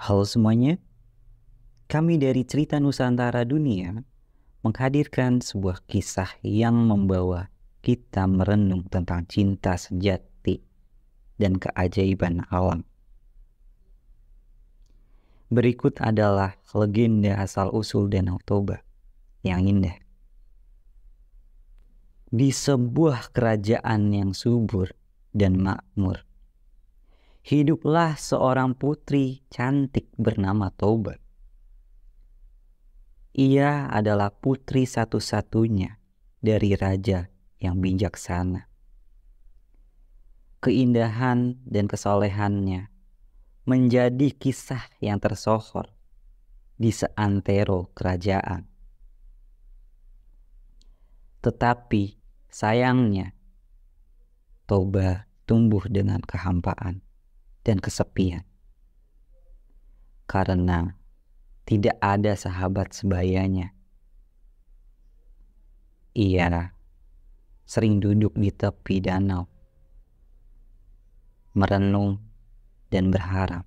Halo semuanya, kami dari Cerita Nusantara Dunia menghadirkan sebuah kisah yang membawa kita merenung tentang cinta sejati dan keajaiban alam. Berikut adalah legenda asal-usul Danau Toba yang indah. Di sebuah kerajaan yang subur dan makmur, hiduplah seorang putri cantik bernama Toba. Ia adalah putri satu-satunya dari raja yang bijaksana. Keindahan dan kesolehannya menjadi kisah yang tersohor di seantero kerajaan. Tetapi sayangnya, Toba tumbuh dengan kehampaan dan kesepian. Karena tidak ada sahabat sebayanya. Ia sering duduk di tepi danau, merenung dan berharap.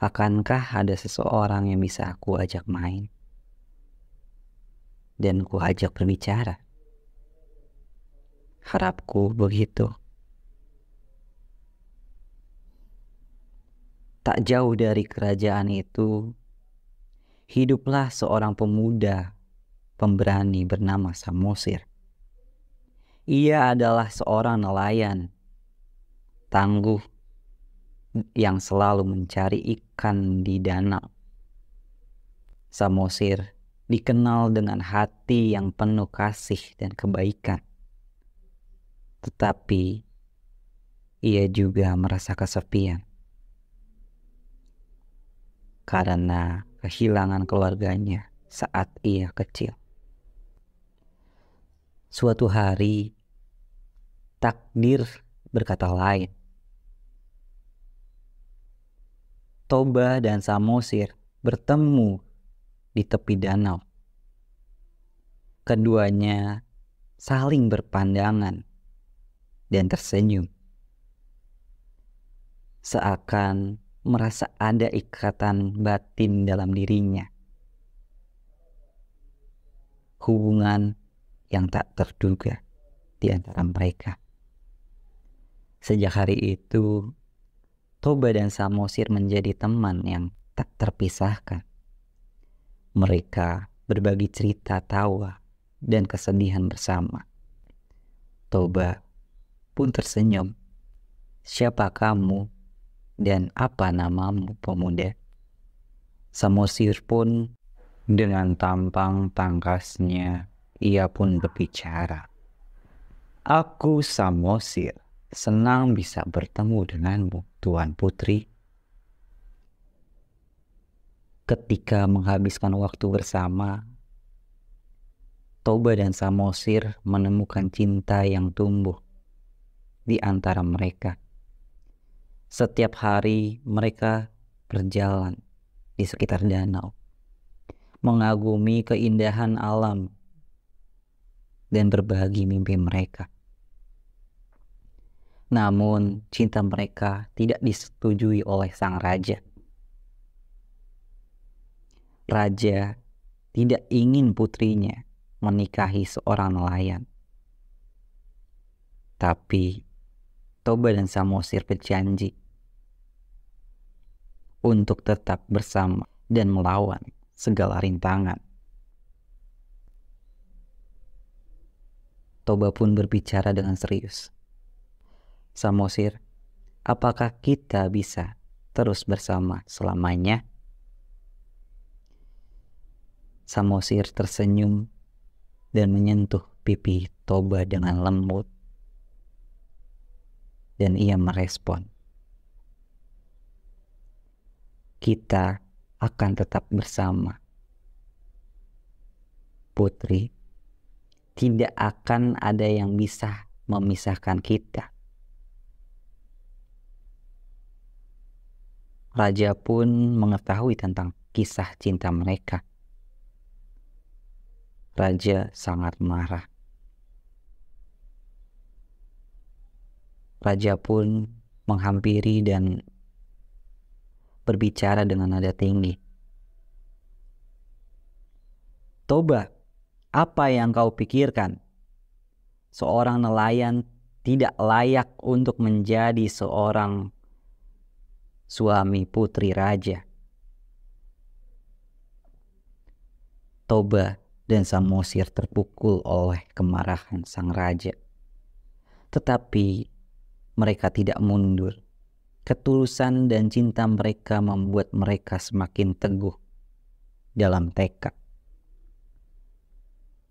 Akankah ada seseorang yang bisa aku ajak main dan ku ajak berbicara? Harapku begitu. Tak jauh dari kerajaan itu, hiduplah seorang pemuda pemberani bernama Samosir. Ia adalah seorang nelayan tangguh yang selalu mencari ikan di danau. Samosir dikenal dengan hati yang penuh kasih dan kebaikan. Tetapi ia juga merasa kesepian karena kehilangan keluarganya saat ia kecil. Suatu hari, takdir berkata lain. Toba dan Samosir bertemu di tepi danau. Keduanya saling berpandangan dan tersenyum, seakan merasa ada ikatan batin dalam dirinya. Hubungan yang tak terduga di antara mereka. Sejak hari itu, Toba dan Samosir menjadi teman yang tak terpisahkan. Mereka berbagi cerita tawa dan kesedihan bersama. Toba pun tersenyum. Siapa kamu dan apa namamu, pemuda? Samosir pun dengan tampang tangkasnya ia pun berbicara. Aku Samosir, senang bisa bertemu denganmu, Tuan Putri. Ketika menghabiskan waktu bersama, Toba dan Samosir menemukan cinta yang tumbuh di antara mereka. Setiap hari mereka berjalan di sekitar danau, mengagumi keindahan alam dan berbagi mimpi mereka. Namun cinta mereka tidak disetujui oleh sang raja. Raja tidak ingin putrinya menikahi seorang nelayan. Tapi Toba dan Samosir berjanji untuk tetap bersama dan melawan segala rintangan. Toba pun berbicara dengan serius. Samosir, apakah kita bisa terus bersama selamanya? Samosir tersenyum dan menyentuh pipi Toba dengan lembut. Dan ia merespon, kita akan tetap bersama. Putri, tidak akan ada yang bisa memisahkan kita. Raja pun mengetahui tentang kisah cinta mereka. Raja sangat marah. Raja pun menghampiri dan berbicara dengan nada tinggi. Toba, apa yang kau pikirkan? Seorang nelayan tidak layak untuk menjadi seorang suami putri raja. Toba dan Samosir terpukul oleh kemarahan sang raja. Tetapi mereka tidak mundur. Ketulusan dan cinta mereka membuat mereka semakin teguh dalam tekad.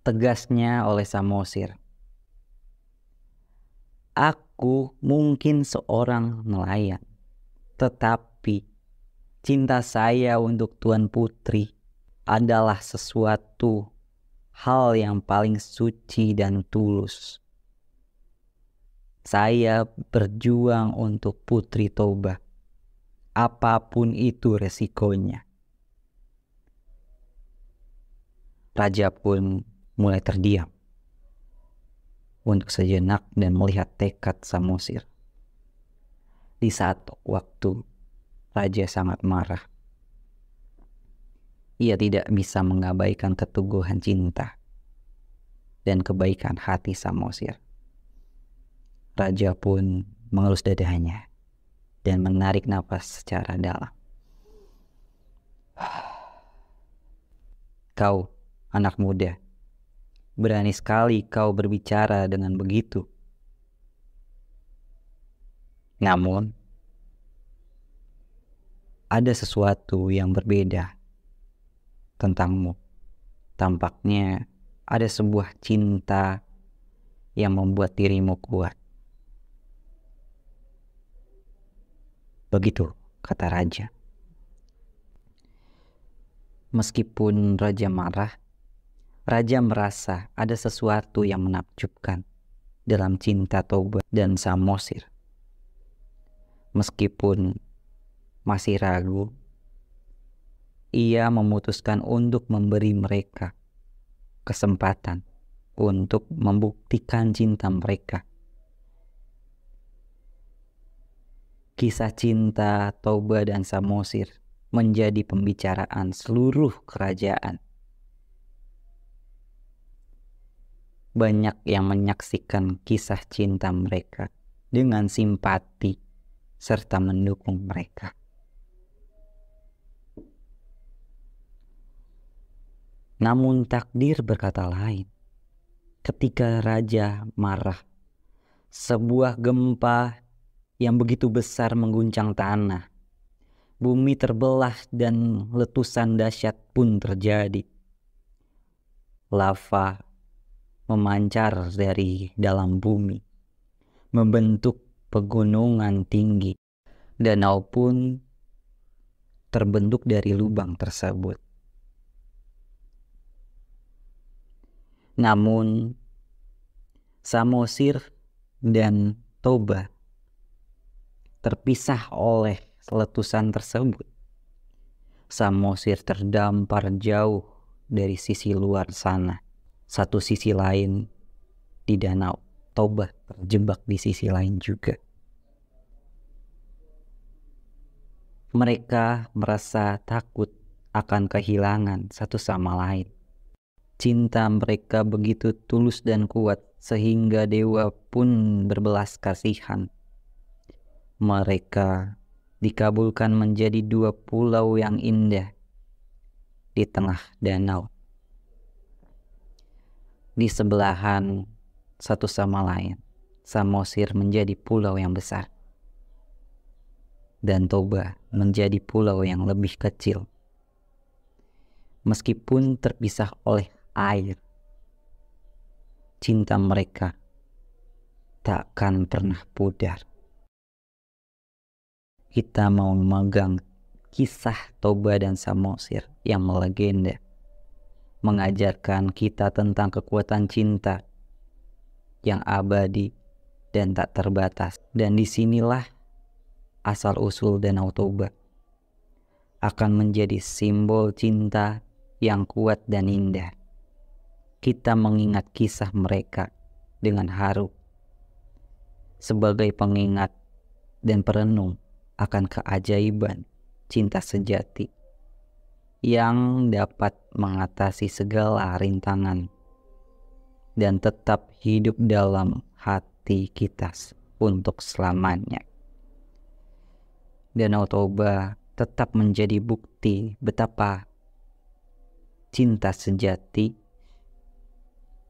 Tegasnya oleh Samosir, aku mungkin seorang nelayan, tetapi cinta saya untuk Tuan Putri adalah sesuatu hal yang paling suci dan tulus. Saya berjuang untuk Putri Toba, apapun itu resikonya. Raja pun mulai terdiam untuk sejenak dan melihat tekad Samosir. Di saat waktu raja sangat marah, ia tidak bisa mengabaikan keteguhan cinta dan kebaikan hati Samosir. Raja pun mengelus dadanya dan menarik napas secara dalam. Kau, anak muda, berani sekali kau berbicara dengan begitu. Namun, ada sesuatu yang berbeda tentangmu. Tampaknya ada sebuah cinta yang membuat dirimu kuat. Begitu kata raja. Meskipun raja marah, raja merasa ada sesuatu yang menakjubkan dalam cinta Toba dan Samosir. Meskipun masih ragu, ia memutuskan untuk memberi mereka kesempatan untuk membuktikan cinta mereka. Kisah cinta Toba dan Samosir menjadi pembicaraan seluruh kerajaan. Banyak yang menyaksikan kisah cinta mereka dengan simpati serta mendukung mereka. Namun takdir berkata lain. Ketika raja marah, sebuah gempa yang begitu besar mengguncang tanah. Bumi terbelah dan letusan dahsyat pun terjadi. Lava memancar dari dalam bumi, membentuk pegunungan tinggi. Danau pun terbentuk dari lubang tersebut. Namun, Samosir dan Toba terpisah oleh letusan tersebut. Samosir terdampar jauh dari sisi luar sana. Satu sisi lain di danau, Toba terjebak di sisi lain juga. Mereka merasa takut akan kehilangan satu sama lain. Cinta mereka begitu tulus dan kuat sehingga dewa pun berbelas kasihan. Mereka dikabulkan menjadi dua pulau yang indah di tengah danau. Di sebelahan satu sama lain, Samosir menjadi pulau yang besar dan Toba menjadi pulau yang lebih kecil. Meskipun terpisah oleh air, cinta mereka takkan pernah pudar. Kita mau memegang kisah Toba dan Samosir yang melegenda, mengajarkan kita tentang kekuatan cinta yang abadi dan tak terbatas. Dan disinilah asal-usul Danau Toba akan menjadi simbol cinta yang kuat dan indah. Kita mengingat kisah mereka dengan haru sebagai pengingat dan perenung akan keajaiban cinta sejati yang dapat mengatasi segala rintangan dan tetap hidup dalam hati kita untuk selamanya. Danau Toba tetap menjadi bukti betapa cinta sejati.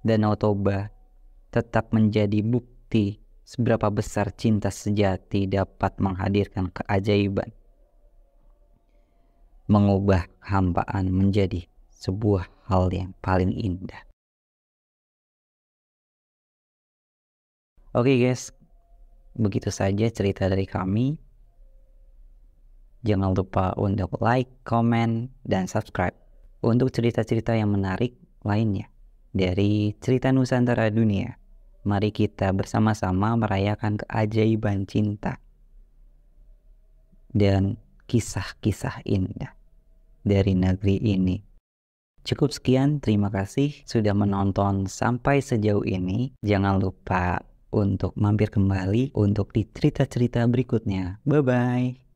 Danau Toba tetap menjadi bukti seberapa besar cinta sejati dapat menghadirkan keajaiban, mengubah kehampaan menjadi sebuah hal yang paling indah. Oke guys, begitu saja cerita dari kami. Jangan lupa untuk like, comment, dan subscribe untuk cerita-cerita yang menarik lainnya dari Cerita Nusantara Dunia. Mari kita bersama-sama merayakan keajaiban cinta dan kisah-kisah indah dari negeri ini. Cukup sekian, terima kasih sudah menonton sampai sejauh ini. Jangan lupa untuk mampir kembali untuk di cerita-cerita berikutnya. Bye-bye.